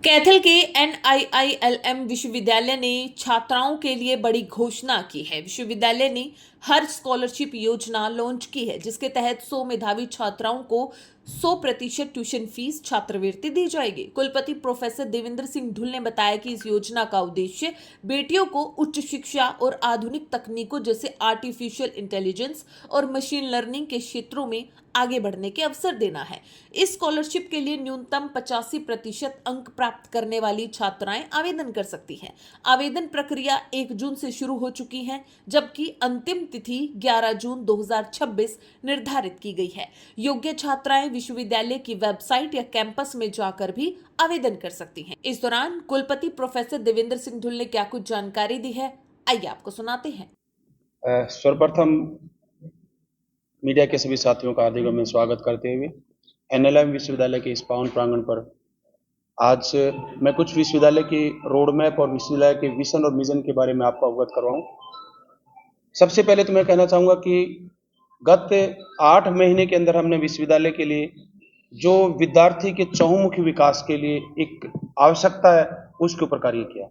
कैथल के NIILM विश्वविद्यालय ने छात्राओं के लिए बड़ी घोषणा की है। विश्वविद्यालय ने हर स्कॉलरशिप योजना लॉन्च की है, जिसके तहत 100 मेधावी छात्राओं को 100% ट्यूशन फीस छात्रवृत्ति दी जाएगी। कुलपति प्रोफेसर देवेंद्र सिंह ढुल ने बताया कि इस योजना का उद्देश्य बेटियों को उच्च शिक्षा और आधुनिक तकनीकों जैसे आर्टिफिशियल इंटेलिजेंस और मशीन लर्निंग के क्षेत्रों में आगे बढ़ने के अवसर देना है। इस स्कॉलरशिप के लिए न्यूनतम 85% अंक प्राप्त करने वाली छात्राएं आवेदन कर सकती हैं। आवेदन प्रक्रिया 1 जून से शुरू हो चुकी है, जबकि अंतिम तिथि 11 जून 2026 निर्धारित की गई है। योग्य छात्राएं विश्वविद्यालय की वेबसाइट या कैंपस में जाकर भी आवेदन कर सकती हैं। इस दौरान कुलपति प्रोफेसर देवेंद्र सिंह ढुल ने क्या कुछ जानकारी दी है, आइए आपको सुनाते हैं। सर्वप्रथम मीडिया के सभी साथियों का हार्दिक मैं स्वागत करते हुए NLM विश्वविद्यालय के इस पावन प्रांगण पर आज मैं कुछ विश्वविद्यालय की रोड मैप और विश्वविद्यालय के विजन और मिशन के बारे में आपको अवगत करवाऊं। सबसे पहले तो मैं कहना चाहूँगा कि गत 8 महीने के अंदर हमने विश्वविद्यालय के लिए जो विद्यार्थी के चहुमुखी विकास के लिए एक आवश्यकता है उसके ऊपर कार्य किया।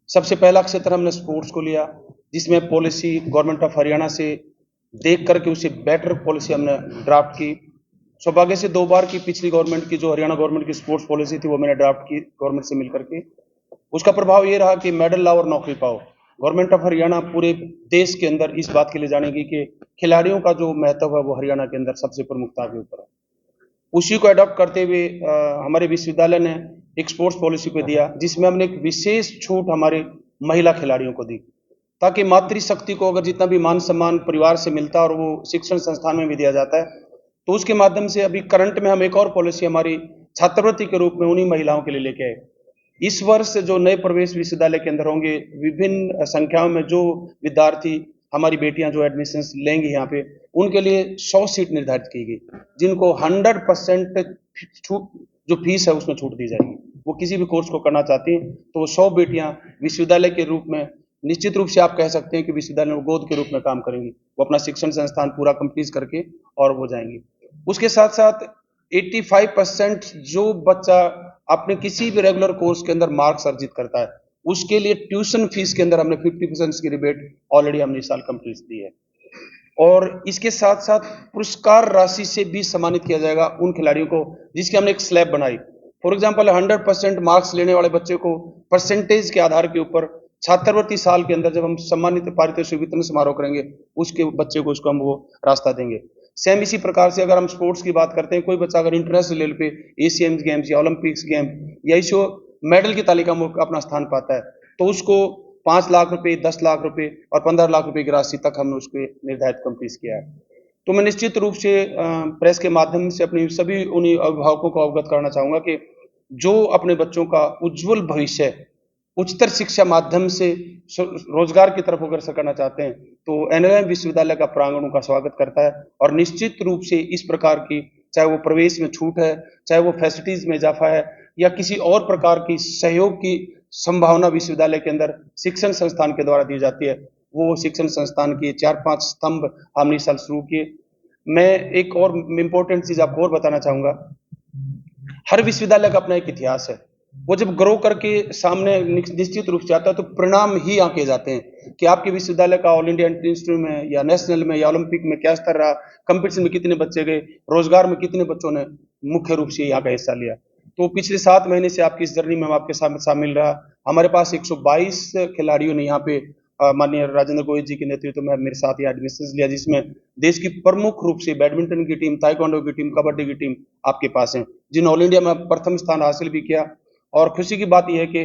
सबसे पहला क्षेत्र हमने स्पोर्ट्स को लिया, जिसमें पॉलिसी गवर्नमेंट ऑफ हरियाणा से देख करके उसे बेटर पॉलिसी हमने ड्राफ्ट की। सौभाग्य से 2 बार की पिछली गवर्नमेंट की जो हरियाणा गवर्नमेंट की स्पोर्ट्स पॉलिसी थी वो मैंने ड्राफ्ट की गवर्नमेंट से मिलकर के। उसका प्रभाव ये रहा कि मेडल लाओ और नौकरी पाओ। गवर्नमेंट ऑफ हरियाणा पूरे देश के अंदर इस बात के लिए जानेगी कि खिलाड़ियों का जो महत्व है वो हरियाणा के अंदर सबसे प्रमुखता के ऊपर है। उसी को अडॉप्ट करते हुए हमारे विश्वविद्यालय ने एक स्पोर्ट्स पॉलिसी को दिया, जिसमें हमने एक विशेष छूट हमारे महिला खिलाड़ियों को दी, ताकि मातृशक्ति को अगर जितना भी मान सम्मान परिवार से मिलता है और वो शिक्षण संस्थान में भी दिया जाता है, तो उसके माध्यम से अभी करंट में हम एक और पॉलिसी हमारी छात्रवृत्ति के रूप में उन्हीं महिलाओं के लिए लेके आए। इस वर्ष जो नए प्रवेश विश्वविद्यालय के अंदर होंगे, विभिन्न संख्याओं में जो विद्यार्थी हमारी बेटियां जो एडमिशंस लेंगी यहाँ पे, उनके लिए 100 सीट निर्धारित की गई, जिनको 100% छूट जो फीस है उसमें छूट दी जाएगी। वो किसी भी कोर्स को करना चाहती हैं तो वो 100 बेटियां विश्वविद्यालय के रूप में निश्चित रूप से आप कह सकते हैं कि विश्वविद्यालय में गोद के रूप में काम करेंगी। वो अपना शिक्षण संस्थान पूरा कंप्लीट करके और वो जाएंगी। उसके साथ साथ 85% जो बच्चा अपने किसी भी रेगुलर कोर्स के अंदर मार्क्स अर्जित करता है, उसके लिए ट्यूशन फीस के अंदर हमने 50% की रिबेट ऑलरेडी हमने इस साल कंप्लीट दी है। और इसके साथ साथ पुरस्कार राशि से भी सम्मानित किया जाएगा उन खिलाड़ियों को जिसकी हमने एक स्लैब बनाई। फॉर एग्जाम्पल 100% मार्क्स लेने वाले बच्चे को परसेंटेज के आधार के ऊपर छात्रवृत्ति साल के अंदर जब हम सम्मानित पारितोषिक वितरण समारोह करेंगे, उसके बच्चे को उसको हम वो रास्ता देंगे। सेम इसी प्रकार से अगर हम स्पोर्ट्स की बात करते हैं, कोई बच्चा अगर इंटरनेशनल लेवल पे एशियन गेम्स या ओलंपिक्स गेम या इस मेडल की तालिका में अपना स्थान पाता है, तो उसको 5 लाख रुपए, 10 लाख रुपए और 15 लाख रुपए की राशि तक हमने उसको निर्धारित कंप्लीट किया है। तो मैं निश्चित रूप से प्रेस के माध्यम से अपनी सभी उन्हीं अभिभावकों को अवगत करना चाहूंगा कि जो अपने बच्चों का उज्जवल भविष्य उच्चतर शिक्षा माध्यम से रोजगार की तरफ अग्रसर करना चाहते हैं, तो NLM विश्वविद्यालय का प्रांगण उनका स्वागत करता है। और निश्चित रूप से इस प्रकार की, चाहे वो प्रवेश में छूट है, चाहे वो फैसिलिटीज में इजाफा है, या किसी और प्रकार की सहयोग की संभावना विश्वविद्यालय के अंदर शिक्षण संस्थान के द्वारा दी जाती है, वो शिक्षण संस्थान की 4-5 स्तंभ हमने इस साल शुरू किए। मैं एक और इम्पोर्टेंट चीज आपको और बताना चाहूंगा। हर विश्वविद्यालय का अपना एक इतिहास है। वो जब ग्रो करके सामने निश्चित रूप से आता है तो परिणाम ही आंके जाते हैं कि आपके विश्वविद्यालय का ऑल इंडिया इंस्टीट्यूट में या नेशनल में या ओलंपिक में क्या स्तर रहा, कंपटीशन में कितने बच्चे गए, रोजगार में कितने बच्चों ने मुख्य रूप से यहाँ का हिस्सा लिया। तो पिछले 7 महीने से आपकी इस जर्नी में हम आपके साथ शामिल रहा। हमारे पास 122 खिलाड़ियों ने यहाँ पे माननीय राजेंद्र गोयल जी के नेतृत्व में मेरे साथ ये एडमिशन लिया, जिसमें देश की प्रमुख रूप से बैडमिंटन की टीम, ताइक्वांडो की टीम, कबड्डी की टीम आपके पास है, जिन ऑल इंडिया में प्रथम स्थान हासिल भी किया। और खुशी की बात यह है कि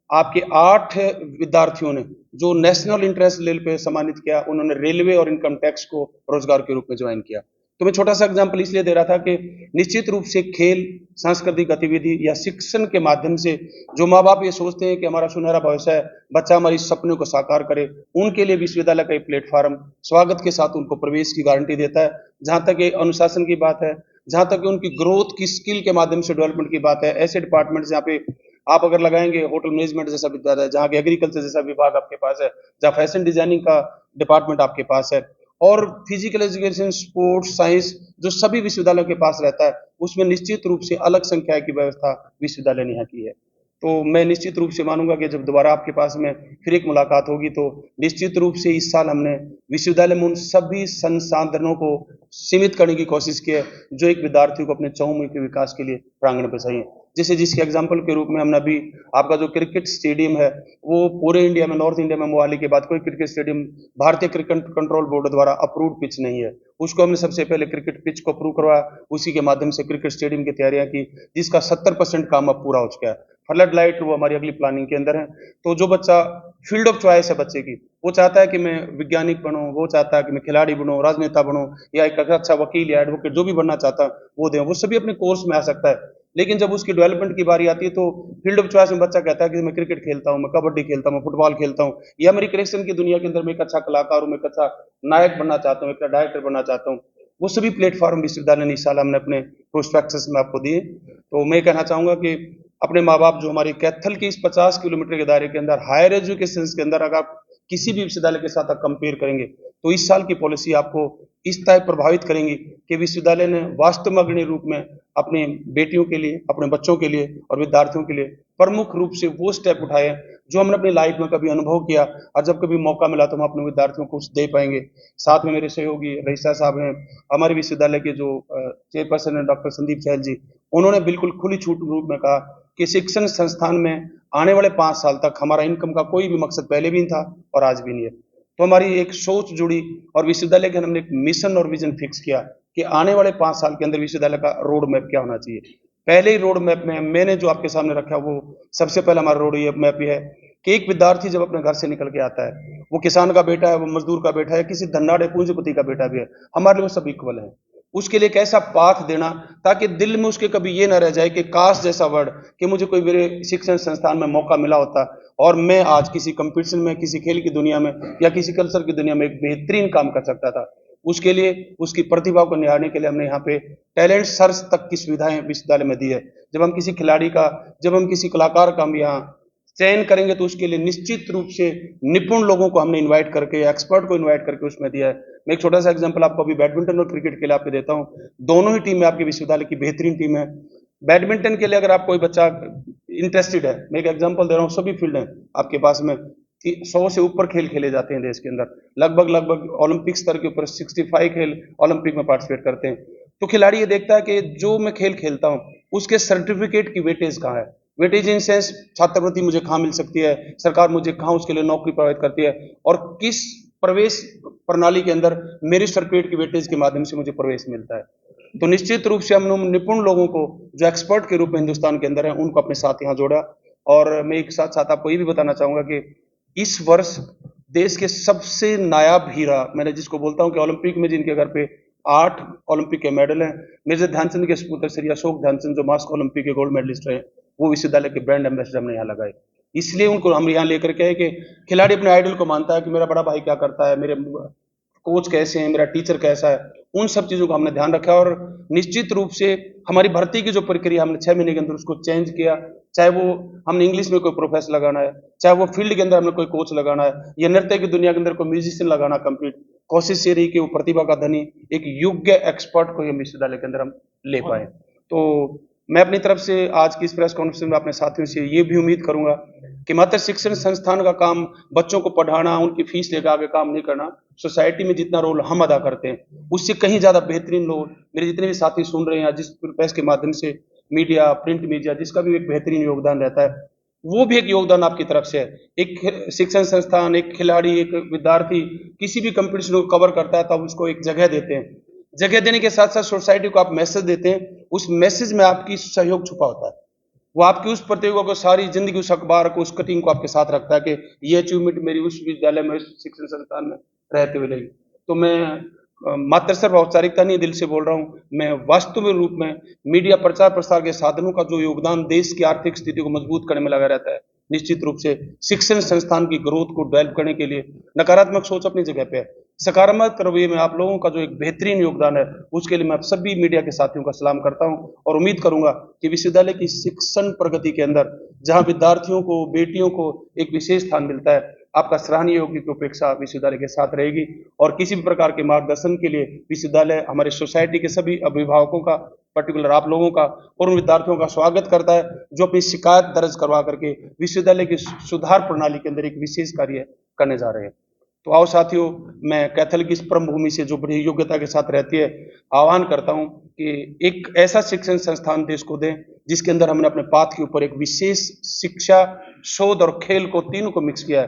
आपके 8 विद्यार्थियों ने जो नेशनल इंटरेस्ट लेवल पे सम्मानित किया, उन्होंने रेलवे और इनकम टैक्स को रोजगार के रूप में ज्वाइन किया। तो मैं छोटा सा एग्जांपल इसलिए दे रहा था कि निश्चित रूप से खेल, सांस्कृतिक गतिविधि या शिक्षण के माध्यम से जो माँ बाप ये सोचते हैं कि हमारा सुनहरा भविष्य है, बच्चा हमारी सपनों को साकार करे, उनके लिए विश्वविद्यालय का एक प्लेटफॉर्म स्वागत के साथ उनको प्रवेश की गारंटी देता है। जहां तक ये अनुशासन की बात है, जहां तक उनकी ग्रोथ की स्किल के माध्यम से डेवलपमेंट की बात है, ऐसे डिपार्टमेंट जहाँ पे आप अगर लगाएंगे होटल मैनेजमेंट जैसा विद्यालय है, जहाँ के एग्रीकल्चर जैसा विभाग आपके पास है, जहाँ फैशन डिजाइनिंग का डिपार्टमेंट आपके पास है, और फिजिकल एजुकेशन, स्पोर्ट्स, साइंस जो सभी विश्वविद्यालयों के पास रहता है, उसमें निश्चित रूप से अलग संख्या की व्यवस्था विश्वविद्यालय ने यहाँ की है। तो मैं निश्चित रूप से मानूंगा कि जब दोबारा आपके पास में फिर एक मुलाकात होगी तो निश्चित रूप से इस साल हमने विश्वविद्यालय में उन सभी संसाधनों को सीमित करने की कोशिश की है जो एक विद्यार्थी को अपने चहुमुखी विकास के लिए प्रांगण पर चाहिए। जैसे जिसके एग्जाम्पल के रूप में हमने अभी आपका जो क्रिकेट स्टेडियम है वो पूरे इंडिया में, नॉर्थ इंडिया में मोहाली के बाद कोई क्रिकेट स्टेडियम भारतीय क्रिकेट कंट्रोल बोर्ड द्वारा अप्रूव्ड पिच नहीं है। उसको हमने सबसे पहले क्रिकेट पिच को अप्रूव करवाया, उसी के माध्यम से क्रिकेट स्टेडियम की तैयारियां की, जिसका 70% काम अब पूरा हो चुका है। फ्लड लाइट वो हमारी अगली प्लानिंग के अंदर है। तो जो बच्चा फील्ड ऑफ चॉइस है बच्चे की, वो चाहता है कि मैं वैज्ञानिक बनूं, वो चाहता है कि मैं खिलाड़ी बनूं, राजनेता बनूं, या एक अच्छा वकील या एडवोकेट जो भी बनना चाहता है वो दें, वो सभी अपने कोर्स में आ सकता है। लेकिन जब उसकी डेवलपमेंट की बारी आती है तो फील्ड ऑफ चॉइस में बच्चा कहता है कि मैं क्रिकेट खेलता हूँ, मैं कबड्डी खेलता हूँ, मैं फुटबॉल खेलता हूँ, या मेरी क्रिएशन की दुनिया के अंदर मैं एक अच्छा कलाकार हूँ, मैं एक अच्छा नायक बनना चाहता हूँ, एक डायरेक्टर बनना चाहता हूँ। वो सभी प्लेटफॉर्म विश्वविद्यालय ने इस साल हमने अपने प्रोस्पेक्टस में आपको दिए। तो मैं कहना चाहूंगा कि अपने माँ बाप जो हमारी कैथल के इस 50 किलोमीटर के दायरे के अंदर हायर एजुकेशन के अंदर अगर आप किसी भी विश्वविद्यालय के साथ कंपेयर करेंगे तो इस साल की पॉलिसी आपको इस तरह प्रभावित करेंगी कि विश्वविद्यालय ने वास्तव में अग्रणी रूप में अपनी बेटियों के लिए, अपने बच्चों के लिए और विद्यार्थियों के लिए प्रमुख रूप से वो स्टेप उठाए जो हमने अपनी लाइफ में कभी अनुभव किया, और जब कभी मौका मिला तो हम अपने विद्यार्थियों को कुछ दे पाएंगे। साथ में मेरे सहयोगी रईसा साहब हैं, हमारे विश्वविद्यालय के जो चेयरपर्सन है डॉक्टर संदीप चहल जी, उन्होंने बिल्कुल खुली छूट रूप में कहा कि शिक्षण संस्थान में आने वाले 5 साल तक हमारा इनकम का कोई भी मकसद पहले भी नहीं था और आज भी नहीं है। तो हमारी एक सोच जुड़ी और विश्वविद्यालय के हमने एक मिशन और विजन फिक्स किया कि आने वाले 5 साल के अंदर विश्वविद्यालय का रोड मैप क्या होना चाहिए। पहले ही रोड मैप में मैंने जो आपके सामने रखा वो सबसे पहला हमारा रोड मैप ये है कि एक विद्यार्थी जब अपने घर से निकल के आता है, वो किसान का बेटा है, वो मजदूर का बेटा है, किसी धन्नाढ़ पूंजीपति का बेटा भी है, हमारे लिए वो सब इक्वल है। उसके लिए एक ऐसा पाथ देना ताकि दिल में उसके कभी ये ना रह जाए कि काश जैसा वर्ड कि मुझे कोई मेरे शिक्षण संस्थान में मौका मिला होता और मैं आज किसी कंपटीशन में, किसी खेल की दुनिया में या किसी कल्चर की दुनिया में एक बेहतरीन काम कर सकता था। उसके लिए उसकी प्रतिभा को निहारने के लिए हमने यहाँ पे टैलेंट सर्च तक की सुविधाएं विश्वविद्यालय में दी है। जब हम किसी खिलाड़ी का, जब हम किसी कलाकार का हम यहाँ चयन करेंगे तो उसके लिए निश्चित रूप से निपुण लोगों को हमने इनवाइट करके, एक्सपर्ट को इनवाइट करके उसमें दिया है। मैं एक छोटा सा एग्जांपल आपको अभी बैडमिंटन और क्रिकेट के लिए आपको देता हूँ। दोनों ही टीमें आपके विश्वविद्यालय की बेहतरीन टीम है। बैडमिंटन के लिए अगर आप कोई बच्चा इंटरेस्टेड है, मैं एक एग्जांपल दे रहा हूँ, सभी फील्ड है आपके पास में 100 से ऊपर खेल खेले जाते हैं देश के अंदर, लगभग ओलंपिक स्तर के ऊपर 65 खेल ओलंपिक में पार्टिसिपेट करते हैं। तो खिलाड़ी ये देखता है कि जो मैं खेल खेलता हूँ उसके सर्टिफिकेट की वेटेज कहाँ है, वेटेज इन सेंस छात्रवृत्ति मुझे कहाँ मिल सकती है, सरकार मुझे कहाँ उसके लिए नौकरी प्रोवाइड करती है, और किस प्रवेश प्रणाली के अंदर मेरी सर्टिफिकेट की वेटेज के माध्यम से मुझे प्रवेश मिलता है। तो निश्चित रूप से हमने निपुण लोगों को जो एक्सपर्ट के रूप में हिंदुस्तान के अंदर है उनको अपने साथ यहाँ जोड़ा। और मैं एक साथ साथ आपको ये भी बताना चाहूंगा कि इस वर्ष देश के सबसे नायाब हीरा, मैंने जिसको बोलता हूँ कि ओलंपिक में जिनके घर पे 8 ओलंपिक के मेडल हैं, मेजर ध्यानचंद के सपुत्र श्री अशोक ध्यानचंद जो मास्को ओलंपिक के गोल्ड मेडलिस्ट रहे, वो विश्वविद्यालय के ब्रांड एम्बेसडर हमने यहाँ लगाए। इसलिए उनको हम यहाँ लेकर के है कि खिलाड़ी अपने आइडल को मानता है कि मेरा बड़ा भाई क्या करता है, मेरे कोच कैसे हैं, मेरा टीचर कैसा है, उन सब चीजों का हमने ध्यान रखा। और निश्चित रूप से हमारी भर्ती की जो प्रक्रिया हमने 6 महीने के अंदर उसको चेंज किया, चाहे वो हमने इंग्लिश में कोई प्रोफेसर लगाना है, चाहे वो फील्ड के अंदर हमने कोई कोच लगाना है, या नृत्य की दुनिया के अंदर कोई म्यूजिशियन लगाना कंप्लीट, कोशिश ये रही कि वो प्रतिभा का धनी एक योग्य एक्सपर्ट को हम विश्वविद्यालय के अंदर हम ले पाए। तो मैं अपनी तरफ से आज की इस प्रेस कॉन्फ्रेंस में अपने साथियों से ये भी उम्मीद करूंगा कि मात्र शिक्षण संस्थान का काम बच्चों को पढ़ाना, उनकी फीस लेकर आगे काम नहीं करना, सोसाइटी में जितना रोल हम अदा करते हैं उससे कहीं ज्यादा बेहतरीन लोग मेरे जितने भी साथी सुन रहे हैं, जिस प्रेस के माध्यम से मीडिया, प्रिंट मीडिया, जिसका भी एक बेहतरीन योगदान रहता है, वो भी एक योगदान आपकी तरफ से है। एक शिक्षण संस्थान, एक खिलाड़ी, एक विद्यार्थी किसी भी कंपटीशन को कवर करता है तब उसको एक जगह देते हैं। जगह देने के साथ साथ सोसाइटी को आप मैसेज देते हैं, उस मैसेज में आपकी सहयोग छुपा होता है। वो आपकी उस प्रतिभा को सारी जिंदगी, उस अखबार को, उस कटिंग को आपके साथ रखता है कि ये अचीवमेंट मेरी उस विद्यालय में, शिक्षण संस्थान में रहते हुए लगी। तो मैं मात्र सिर्फ औपचारिकता नहीं, दिल से बोल रहा हूँ, मैं वास्तविक रूप में मीडिया, प्रचार प्रसार के साधनों का जो योगदान देश की आर्थिक स्थिति को मजबूत करने में लगा रहता है, निश्चित रूप से शिक्षण संस्थान की ग्रोथ को डेवलप करने के लिए नकारात्मक सोच अपनी जगह पे है, सकारात्मक रवैये में आप लोगों का जो एक बेहतरीन योगदान है उसके लिए मैं सभी मीडिया के साथियों का सलाम करता हूं और उम्मीद करूंगा कि विश्वविद्यालय की शिक्षण प्रगति के अंदर जहां विद्यार्थियों को, बेटियों को एक विशेष स्थान मिलता है, आपका सराहनीय योग्य की उपेक्षा विश्वविद्यालय के साथ रहेगी। और किसी भी प्रकार के मार्गदर्शन के लिए विश्वविद्यालय हमारे सोसाइटी के सभी अभिभावकों का पर्टिकुलर आप लोगों का और उन विद्यार्थियों का स्वागत करता है जो अपनी शिकायत दर्ज करवा करके विश्वविद्यालय की सुधार प्रणाली के अंदर एक विशेष कार्य करने जा रहे हैं। तो आओ साथियों, मैं कैथल की इस परम भूमि से जो बड़ी योग्यता के साथ रहती है, आह्वान करता हूं कि एक ऐसा शिक्षण संस्थान देश को दें जिसके अंदर हमने अपने पाठ के ऊपर एक विशेष शिक्षा, शोध और खेल को तीनों को मिक्स किया है।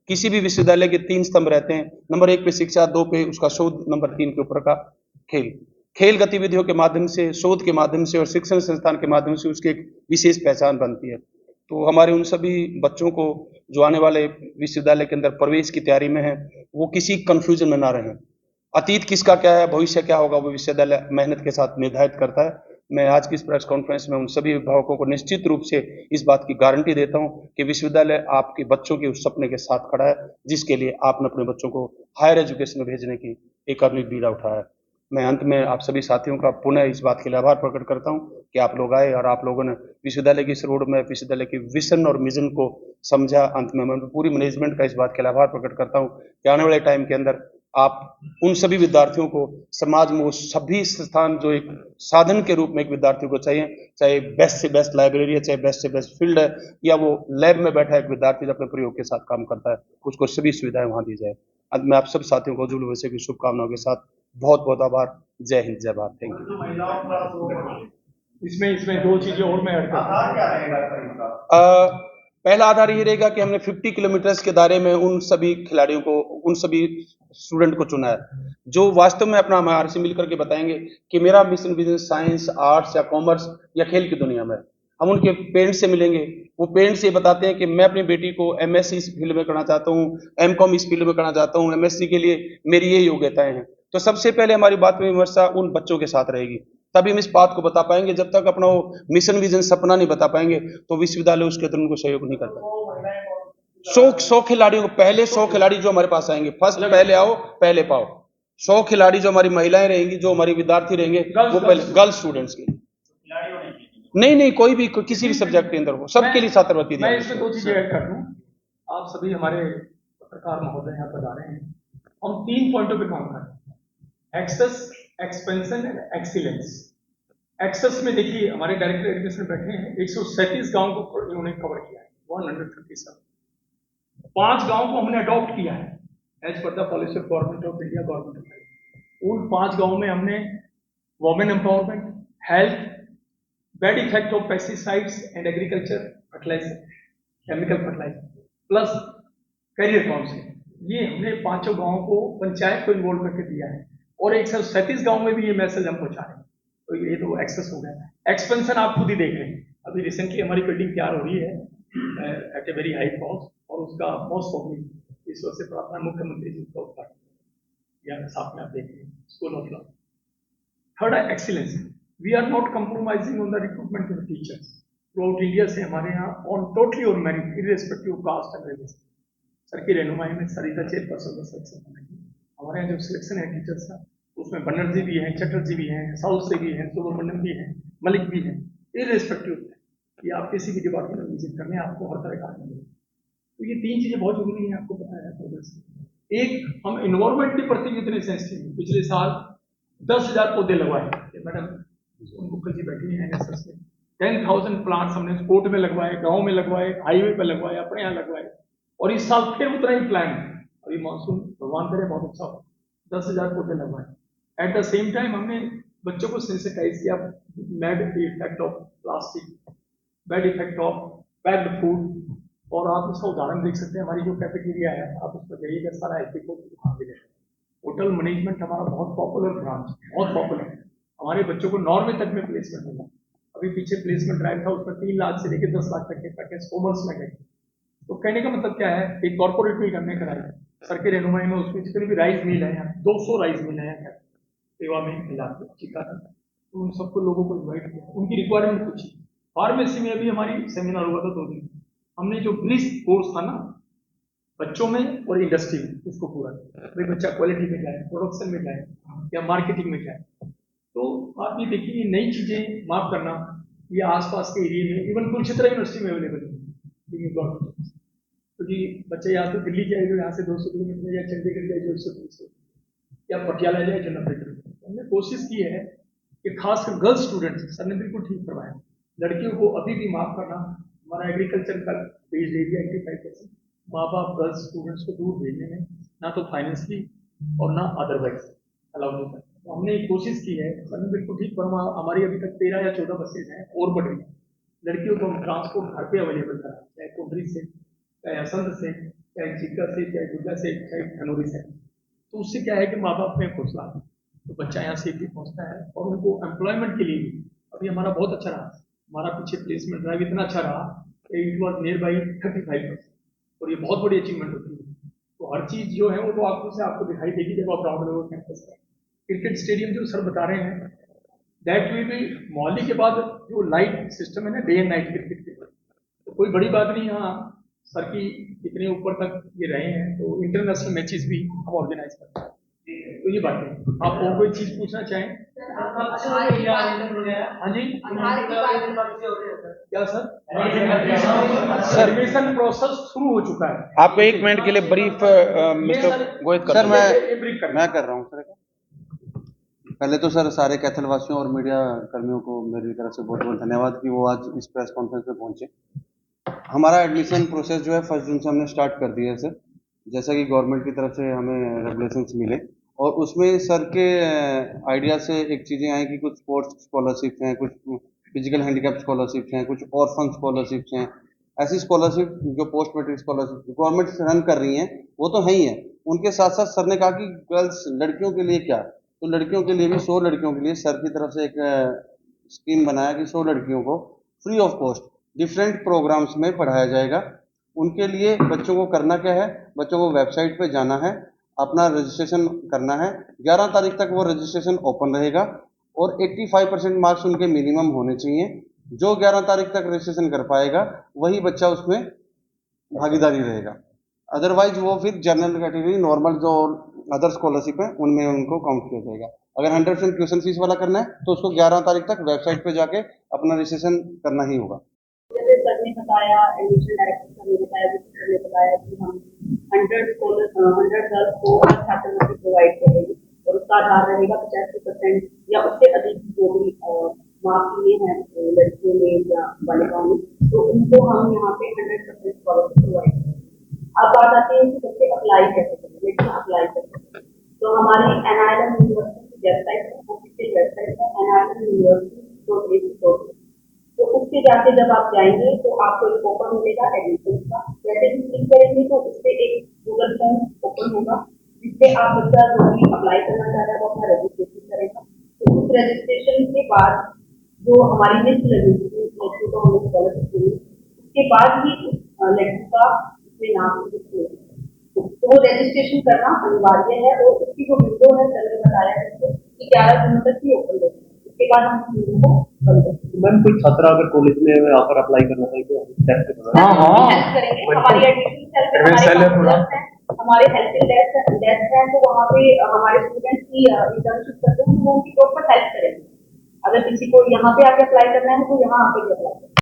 किसी भी विश्वविद्यालय के 3 स्तंभ रहते हैं, नंबर 1 पे शिक्षा, 2 पे उसका शोध, नंबर 3 के ऊपर का खेल। खेल गतिविधियों के माध्यम से, शोध के माध्यम से और शिक्षण संस्थान के माध्यम से उसकी एक विशेष पहचान बनती है। तो हमारे उन सभी बच्चों को जो आने वाले विश्वविद्यालय के अंदर प्रवेश की तैयारी में है, वो किसी कंफ्यूजन में ना रहें। अतीत किसका क्या है, भविष्य क्या होगा, वो विश्वविद्यालय मेहनत के साथ निर्धारित करता है। मैं आज की इस प्रेस कॉन्फ्रेंस में उन सभी अभिभावकों को निश्चित रूप से इस बात की गारंटी देता हूं कि विश्वविद्यालय आपके बच्चों के उस सपने के साथ खड़ा है जिसके लिए आपने अपने बच्चों को हायर एजुकेशन में भेजने की एक अगली बीड़ा उठाया है। मैं अंत में आप सभी साथियों का पुनः इस बात के लिए आभार प्रकट करता हूं कि आप लोग आए और आप लोगों ने विश्वविद्यालय की इस रोड में विश्वविद्यालय की विजन और मिशन को समझा। अंत में मैं पूरी मैनेजमेंट का इस बात के लिए आभार प्रकट करता हूं कि आने वाले टाइम के अंदर आप उन सभी विद्यार्थियों को समाज में वो सभी स्थान जो एक साधन के रूप में एक विद्यार्थी को चाहिए, चाहे बेस्ट से बेस्ट लाइब्रेरी है, चाहे बेस्ट से बेस्ट फील्ड है, या वो लैब में बैठा एक विद्यार्थी जो अपने प्रयोग के साथ काम करता है, उसको सभी सुविधाएं वहां दी जाए। अंत में आप सब साथियों को जुल वैसे की शुभकामनाओं के साथ बहुत बहुत आभार। जय हिंद, जय भारत। Thank you. इसमें इसमें दो चीजें और मैं ऐड करता हूं। पहला आधार ये रहेगा कि हमने 50 किलोमीटर के दायरे में उन सभी खिलाड़ियों को, उन सभी स्टूडेंट को चुना है जो वास्तव में अपना हमारे से मिलकर के बताएंगे कि मेरा मिशन बिजनेस, साइंस, आर्ट्स या कॉमर्स या खेल की दुनिया में। हम उनके पेरेंट्स से मिलेंगे, वो पेरेंट्स ये बताते हैं कि मैं अपनी बेटी को एमएससी इस फील्ड में करना चाहता हूँ, एमकॉम इस फील्ड में करना चाहता हूँ, एमएससी के लिए मेरी ये योग्यताएं हैं। तो सबसे पहले हमारी बात में विमर्शा उन बच्चों के साथ रहेगी, तभी हम इस बात को बता पाएंगे। जब तक अपना वो मिशन विजन सपना नहीं बता पाएंगे तो विश्वविद्यालय उसके अंदर उनको सहयोग नहीं करता। 100 खिलाड़ियों को, पहले 100 खिलाड़ी जो हमारे पास आएंगे, फर्स्ट पहले आओ पहले पाओ। 100 खिलाड़ी जो हमारी महिलाएं रहेंगी, जो हमारी विद्यार्थी रहेंगे, वो पहले गर्ल्स स्टूडेंट्स के नहीं, कोई भी किसी भी सब्जेक्ट के अंदर हो, सबके लिए छात्रवृत्ति दी। मैं इसमें दो चीजें ऐड कर दूं। आप सभी हमारे पत्रकार महोदय यहाँ पर आ रहे हैं। हम 3 पॉइंटों पे काम कर रहे हैं: access, expansion and excellence. Access में देखिए हमारे डायरेक्टर एजुकेशन बैठे हैं, 137 गांव को इन्होंने कवर किया है, 137। 5 गांव को हमने अडॉप्ट किया है as per the policy of government of India, government of India. उन 5 गांवों में हमने women empowerment, health, bad effect of pesticides and agriculture fertiliser, chemical fertiliser, plus career counselling, ये हमने 5 गांवों को पंचायत को इन्वॉल्व करके दिया है। और 137 गांव में भी ये मैसेज हम पहुंचा रहे हैं। तो ये तो एक्सेस हो गया। एक्सपेंशन आप खुद ही देख रहे हैं, अभी रिसेंटली हमारी बिल्डिंग तैयार हो रही है at a very high cost, और उसका मोस्ट प्रॉब्लम इस वजह से प्रार्थना मुख्यमंत्री जी का उद्घाटन या साथ में आप देख रहे हैं, स्कूल ऑफ लॉ। थर्ड है excellence. We are not compromising on the recruitment of teachers throughout India से हमारे यहाँ on totally on merit irrespective of caste and religion. Sir की रहनुमाई में सरिता चेयरपर्सन का सिलेक्शन बनेगी। हमारे यहाँ जो सिलेक्शन है टीचर्स का, उसमें बनर्जी भी हैं, चटर्जी भी हैं, साउथ से भी हैं, सुब्रमण्यम भी हैं, मलिक भी हैं, इररिस्पेक्टिव कि आप किसी भी डिपार्टमेंट में विजिट करने आपको हर तरह का मिलेगा। तो ये 3 चीजें बहुत जरूरी हैं, आपको पता है। एक, हम इन्वायरमेंट के प्रति इतने सेंसिटिव हैं। पिछले साल 10,000 पौधे लगवाए, मैडम मुखर्जी बैठी हैं एनएसएस में। 10,000 प्लांट्स हमने कोर्ट में लगवाए, गांव में लगवाए, हाईवे पर लगवाए, अपने यहाँ लगवाए। और इस साल फिर उतना ही प्लान है। अभी मानसून भगवान करे बहुत अच्छा हो, 10,000 पौधे लगवाए। एट द सेम टाइम हमने बच्चों को सेंसिटाइज किया bad effect of plastic, bad effect of packed food. और आप उसका उदाहरण देख सकते हैं, हमारी जो कैफेटेरिया है, आप उस पर जाइएगा, सारा होटल मैनेजमेंट हमारा बहुत पॉपुलर ब्रांच, बहुत पॉपुलर है। हमारे बच्चों को नॉर्वे तक में प्लेसमेंट मिला। अभी पीछे प्लेसमेंट ड्राइव था, उसमें 3 लाख से लेकर 10 लाख तक के पैकेज कॉमर्स में गए। तो कहने का मतलब क्या है, एक कॉर्पोरेट मिल करने कराया सर के रहनुमाई में, उसमें जितने भी राइस मिल है, 200 राइस मिल है सेवा में मिला चिका। तो उन सबको लोगों को इन्वाइट किया, उनकी रिक्वायरमेंट पूछी। फार्मेसी में अभी हमारी सेमिनार हुआ था 2 दिन। हमने जो ब्रिज कोर्स था ना बच्चों में और इंडस्ट्री में, उसको पूरा किया। भाई बच्चा क्वालिटी में जाए, प्रोडक्शन में जाए या मार्केटिंग में जाए। तो आप ये देखिए, नई चीजें माफ करना, ये आसपास के एरिया में इवन कुरुक्षेत्र यूनिवर्सिटी में अवेलेबल है। तो जी बच्चे या तो दिल्ली जाए जो यहाँ से 200 किलोमीटर, या चंडीगढ़ जाए जो 130, या पटियाला जाए जो 90 किलोमीटर। हमने कोशिश की है कि खासकर गर्ल्स स्टूडेंट्स, सर ने बिल्कुल ठीक करवाया, लड़कियों को अभी भी माफ करना। हमारा एग्रीकल्चर का पेज दे दिया 85%, माँ बाप गर्ल्स स्टूडेंट्स को दूर भेजने में ना तो फाइनेंशियली और ना अदरवाइज अलाउ नहीं करते। तो हमने एक कोशिश की है, सर ने बिल्कुल ठीक करा, हमारी अभी तक 13 या 14 बसेज हैं और बढ़ रही हैं। लड़कियों को हम ट्रांसपोर्ट घर पे अवेलेबल करा, चाहे कुंडरी से, चाहे असंध से, चाहे चिक्का से, चाहे गुड्डा से, चाहे धनोरी से। तो उससे क्या है कि माँ बाप में हौसला, तो बच्चा यहाँ सेफली पहुँचता है और उनको एम्प्लॉयमेंट के लिए भी अभी हमारा बहुत अच्छा रहा। हमारा पीछे प्लेसमेंट ड्राइव इतना अच्छा रहा कि इट वॉज नियर बाई 35%, और ये बहुत बड़ी अचीवमेंट होती है। तो हर चीज़ जो है वो तो आंखों से आपको दिखाई देगी जब आप राउंड लेवल कैंपस में। क्रिकेट स्टेडियम जो सर बता रहे हैं, दैट विल बी मौली के बाद जो लाइट सिस्टम है ना, डे एंड नाइट क्रिकेट के, तो कोई बड़ी बात नहीं। हाँ, सर की इतने ऊपर तक ये रहे हैं, तो इंटरनेशनल मैचेस भी हम ऑर्गेनाइज करते हैं। तो ये बात है। आप और कोई चीज पूछना चाहें? हाँ जी, क्या सर? एडमिशन प्रोसेस शुरू हो चुका है। आपको 1 मिनट के लिए ब्रीफ मिस्टर गोहित सर कर मैं कर रहा हूँ सर। पहले तो सर सारे कैथल वासियों और मीडिया कर्मियों को मेरी तरफ से बहुत बहुत धन्यवाद कि वो आज इस प्रेस कॉन्फ्रेंस में पहुंचे। हमारा एडमिशन प्रोसेस जो है 1 जून से हमने स्टार्ट कर दिया है सर, जैसा कि गवर्नमेंट की तरफ से हमें रेगुलेशंस मिले, और उसमें सर के आइडिया से एक चीज़ें आई कि कुछ स्पोर्ट्स स्कॉलरशिप्स हैं, कुछ फिजिकल हैंडीकैप स्कॉलरशिप्स हैं, कुछ ऑर्फन स्कॉलरशिप्स हैं। ऐसी स्कॉलरशिप जो post matric scholarship government run कर रही हैं वो तो है ही है, उनके साथ साथ सर ने कहा कि गर्ल्स लड़कियों के लिए क्या, तो लड़कियों के लिए भी 100 लड़कियों के लिए सर की तरफ से एक स्कीम बनाया कि 100 लड़कियों को free of cost different programs में पढ़ाया जाएगा। उनके लिए बच्चों को करना क्या है, बच्चों को वेबसाइट पे जाना है, अपना रजिस्ट्रेशन करना है। 11 तारीख तक वो रजिस्ट्रेशन ओपन रहेगा और 85% मार्क्स उनके मिनिमम होने चाहिए। जो 11 तारीख तक रजिस्ट्रेशन कर पाएगा वही बच्चा उसमें भागीदारी रहेगा, अदरवाइज वो फिर जनरल कैटेगरी नॉर्मल जो अदर स्कॉलरशिप है उनमें उनको काउंट किया जाएगा। अगर 100% ट्यूशन फीस वाला करना है तो उसको 11 तारीख तक वेबसाइट पे जाके अपना रजिस्ट्रेशन करना ही होगा। जैसे सर ने बताया, एडमिशन डायरेक्टर सर ने बताया, सर ने बताया कि हम 100 गर्ल्स को हर छात्रवृत्ति प्रोवाइड करेंगे और उसका आधार रहेगा 85% या उससे अधिक जो भी मार्क्स लिए हैं लड़कियों में या बालिकाओं में, तो उनको हम यहाँ पे 100% स्कॉलरशिप प्रोवाइड करेंगे। अब बात आती है कि बच्चे अप्लाई कैसे करें, लेकिन अप्लाई कैसे करें, तो हमारी NILM यूनिवर्सिटी की वेबसाइट है, ऑफिशियल वेबसाइट है NILM तो उससे जाके जब आप जाएंगे तो आपको एक ओपन मिलेगा एडमिशन का। जैसे ही क्लिक करेंगे तो उससे एक गूगल फॉर्म ओपन होगा जिससे आप बच्चा जो भी अप्लाई करना चाह रहा है वो अपना रजिस्ट्रेशन करेगा। तो उस रजिस्ट्रेशन के बाद जो हमारी लिस्ट लगेगी लड़की को हमें स्कॉलरशिप मिलेगी, उसके बाद ही लड़की का उसमें नाम तो वो रजिस्ट्रेशन करना अनिवार्य है और उसकी जो विंडो है सर ने बताया है कि 11 जून तक ही ओपन रहेगी, उसके बाद हम विंडो को बंद करेंगे। मैम कोई छात्रा अगर कॉलेज में आकर अप्लाई करना चाहे तो हेल्प करेंगे, हमारी एडमिशन हमारे हेल्पिंग डेस्क है, तो वहाँ पे हमारे स्टूडेंट्स की इंटर्नशिप करते हैं, तो वो उनकी प्रॉपर हेल्प करेंगे। अगर किसी को यहाँ पे आके अप्लाई करना है तो यहाँ आके भी अप्लाई